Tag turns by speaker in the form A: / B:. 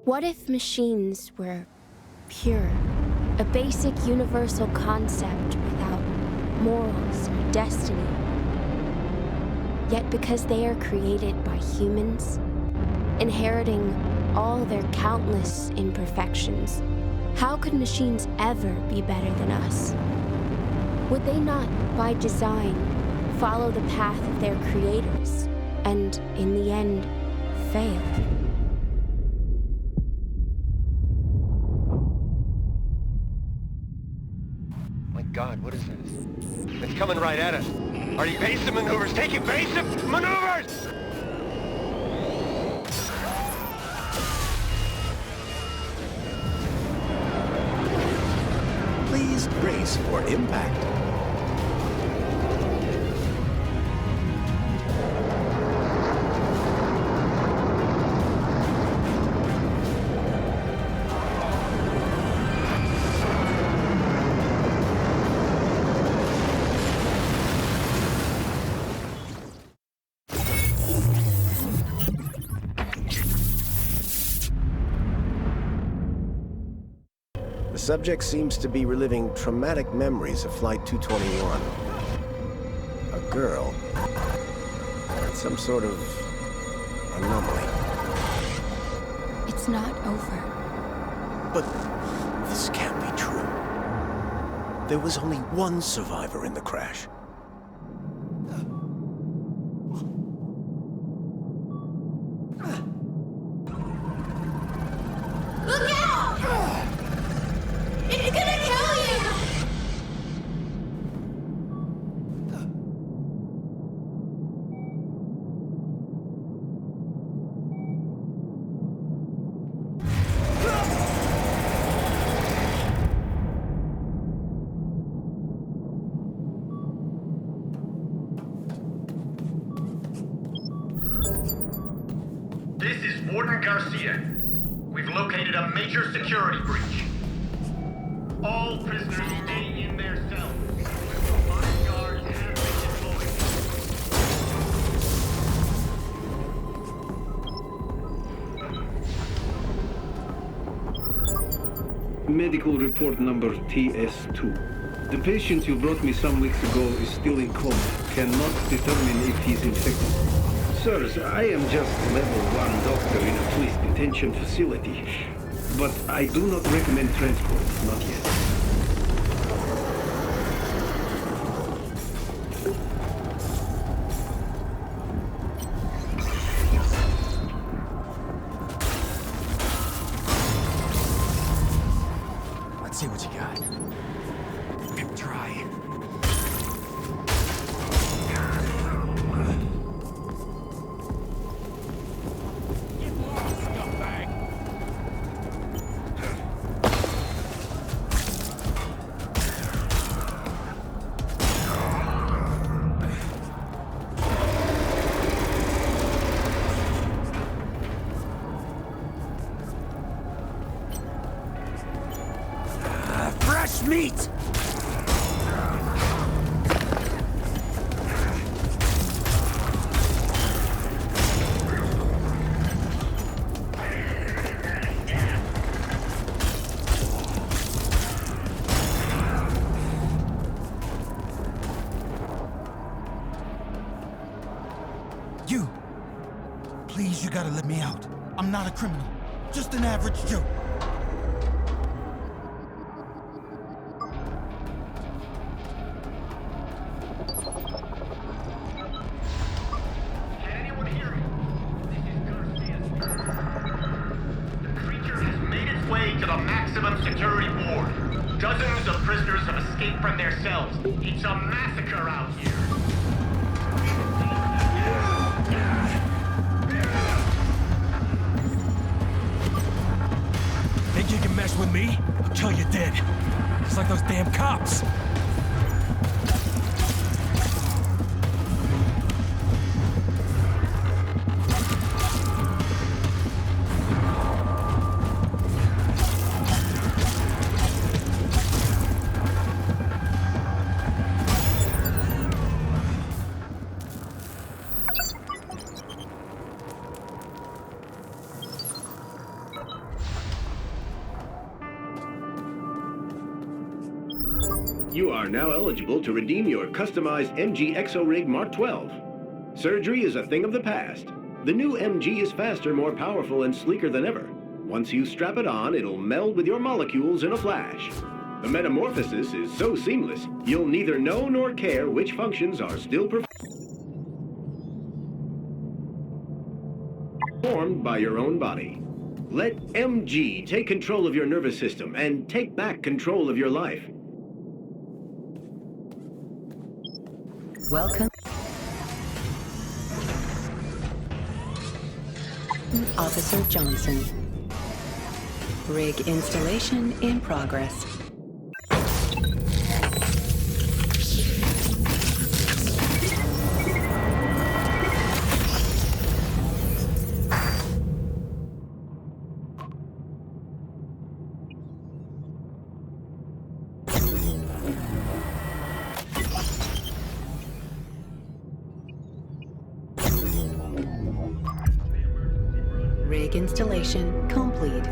A: What if machines were pure, a basic universal concept without morals or destiny? Yet because they are created by humans, inheriting all their countless imperfections, how could machines ever be better than us? Would they not, by design, follow the path of their creators and, in the end, fail?
B: My God, what is this? It's coming right at us. Are you evasive maneuvers? Take evasive maneuvers!
C: Please brace for impact. The subject seems to be reliving traumatic memories of Flight 221. A girl. Some sort of anomaly.
A: It's not over.
C: But this can't be true. There was only one survivor in the crash.
D: Look out! It's gonna kill you!
E: This is Warden Garcia. We've located a major security breach. All prisoners stay in their cells. Bodyguards have been deployed.
F: Medical report number TS2. The patient you brought me some weeks ago is still in coma. Cannot determine if he's infected. Sirs, I am just level 1 doctor in a police detention facility. But I do not recommend transport, not yet.
G: Let's see what you got. Good try. Fresh meat! You! Please, you gotta let me out. I'm not a criminal. Just an average Joe.
E: Can anyone hear me? This is Garcia's turn. The creature has made its way to the maximum security ward. Dozens of prisoners have escaped from their cells. It's a massacre out here.
G: Think you can mess with me? I'll kill you dead. Just like those damn cops.
F: You are now eligible to redeem your customized MG ExoRig Mark 12. Surgery is a thing of the past. The new MG is faster, more powerful, and sleeker than ever. Once you strap it on, it'll meld with your molecules in a flash. The metamorphosis is so seamless, you'll neither know nor care which functions are still performed by your own body. Let MG take control of your nervous system and take back control of your life.
H: Welcome. Officer Johnson. Rig installation in progress. Rig installation complete.